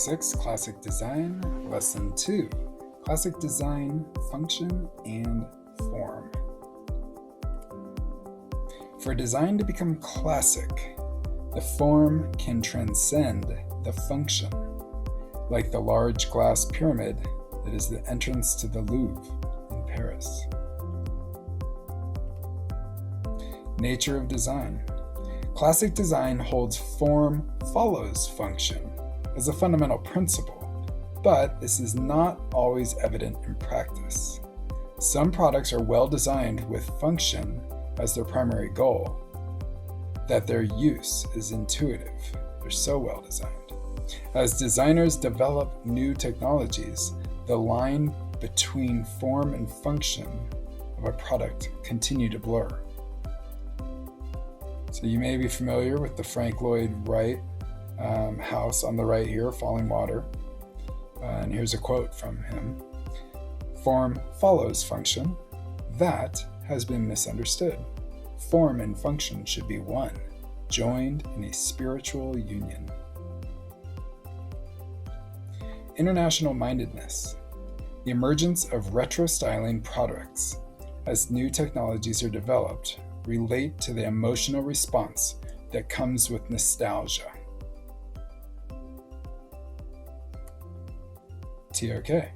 6, Classic Design, Lesson 2, Classic Design, Function and Form. For design to become classic, the form can transcend the function, like the large glass pyramid that is the entrance to the Louvre in Paris. Nature of design. Classic design holds form follows function as a fundamental principle, but this is not always evident in practice. Some products are well designed with function as their primary goal, that their use is intuitive. They're so well designed. As designers develop new technologies, the line between form and function of a product continue to blur. So you may be familiar with the Frank Lloyd Wright house on the right here, Falling Water. And here's a quote from him. "Form follows function. That has been misunderstood. Form and function should be one, joined in a spiritual union." International-Mindedness. The emergence of retro-styling products as new technologies are developed relate to the emotional response that comes with nostalgia. TOK.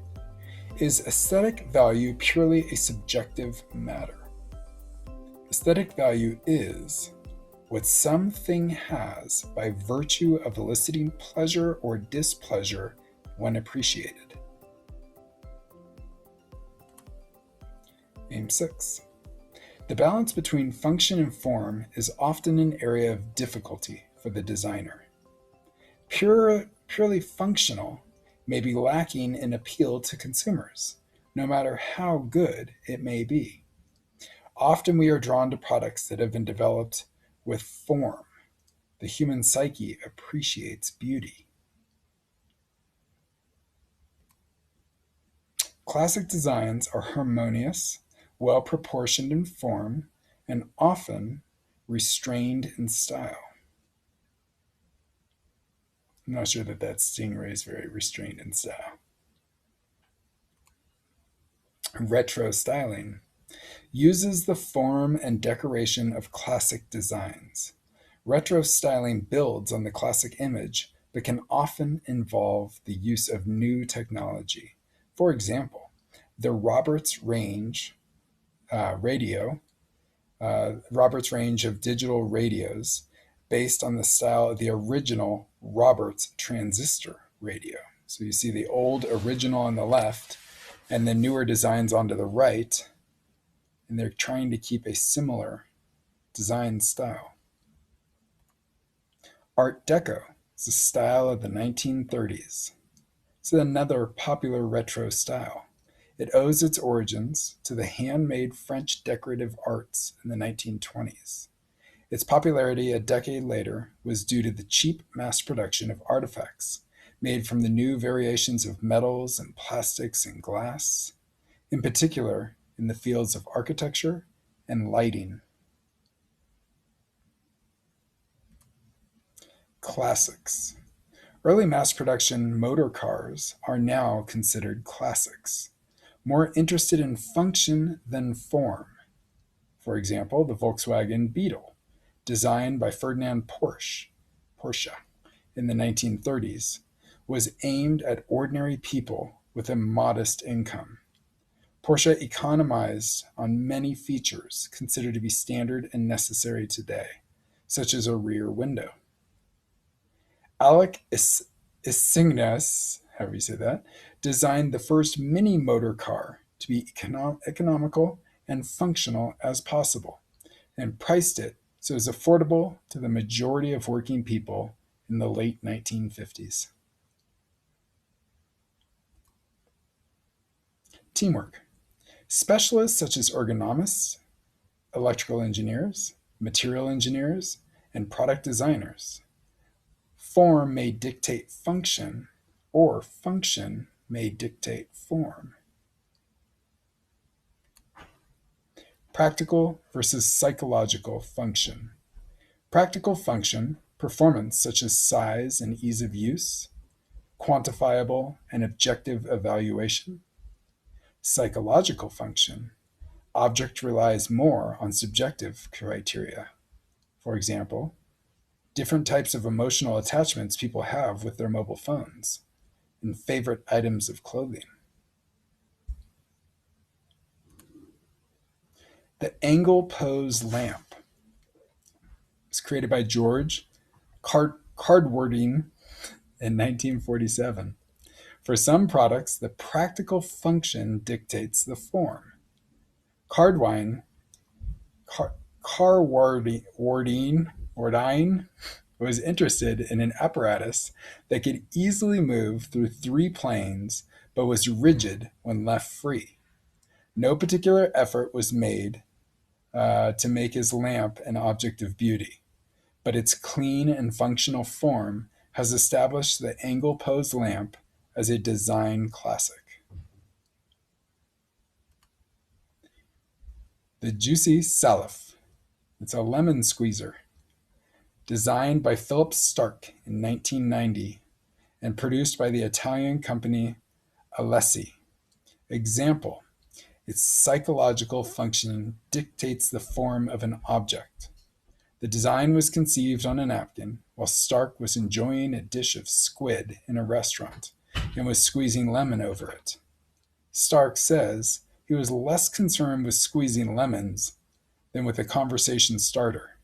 Is aesthetic value purely a subjective matter? Aesthetic value is what something has by virtue of eliciting pleasure or displeasure when appreciated. Aim 6. The balance between function and form is often an area of difficulty for the designer. Purely functional may be lacking in appeal to consumers, no matter how good it may be. Often we are drawn to products that have been developed with form. The human psyche appreciates beauty. Classic designs are harmonious, well proportioned in form, and often restrained in style. I'm not sure that stingray is very restrained in style. Retro styling uses the form and decoration of classic designs. Retro styling builds on the classic image, but can often involve the use of new technology. For example, the Roberts range Roberts range of digital radios based on the style of the original Roberts transistor radio. So you see the old original on the left and the newer designs onto the right, and they're trying to keep a similar design style. Art Deco is a style of the 1930s. It's another popular retro style. It owes its origins to the handmade French decorative arts in the 1920s. Its popularity a decade later was due to the cheap mass production of artifacts made from the new variations of metals and plastics and glass, in particular in the fields of architecture and lighting. Classics. Early mass production motor cars are now considered classics, more interested in function than form. For example, the Volkswagen Beetle, designed by Ferdinand Porsche in the 1930s, was aimed at ordinary people with a modest income. Porsche economized on many features considered to be standard and necessary today, such as a rear window. Alec Isingnes, however you say that, designed the first mini motor car to be economical and functional as possible, and priced it so it was affordable to the majority of working people in the late 1950s. Teamwork. Specialists such as ergonomists, electrical engineers, material engineers, and product designers. Form may dictate function, or function may dictate form. Practical versus psychological function. Practical function, performance such as size and ease of use, quantifiable and objective evaluation. Psychological function. Object relies more on subjective criteria. For example, different types of emotional attachments people have with their mobile phones and favorite items of clothing. The angle pose lamp was created by George Cardwardine in 1947. For some products, the practical function dictates the form. Cardwine, Carwardine was interested in an apparatus that could easily move through three planes but was rigid when left free. No particular effort was made to make his lamp an object of beauty, but its clean and functional form has established the angle pose lamp as a design classic. The Juicy Salif. It's a lemon squeezer. Designed by Philip Stark in 1990 and produced by the Italian company Alessi. Example: its psychological functioning dictates the form of an object. The design was conceived on a napkin while Stark was enjoying a dish of squid in a restaurant and was squeezing lemon over it. Stark says he was less concerned with squeezing lemons than with a conversation starter.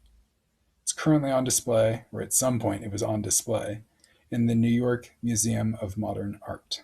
It's currently on display, or at some point it was on display, in the New York Museum of Modern Art.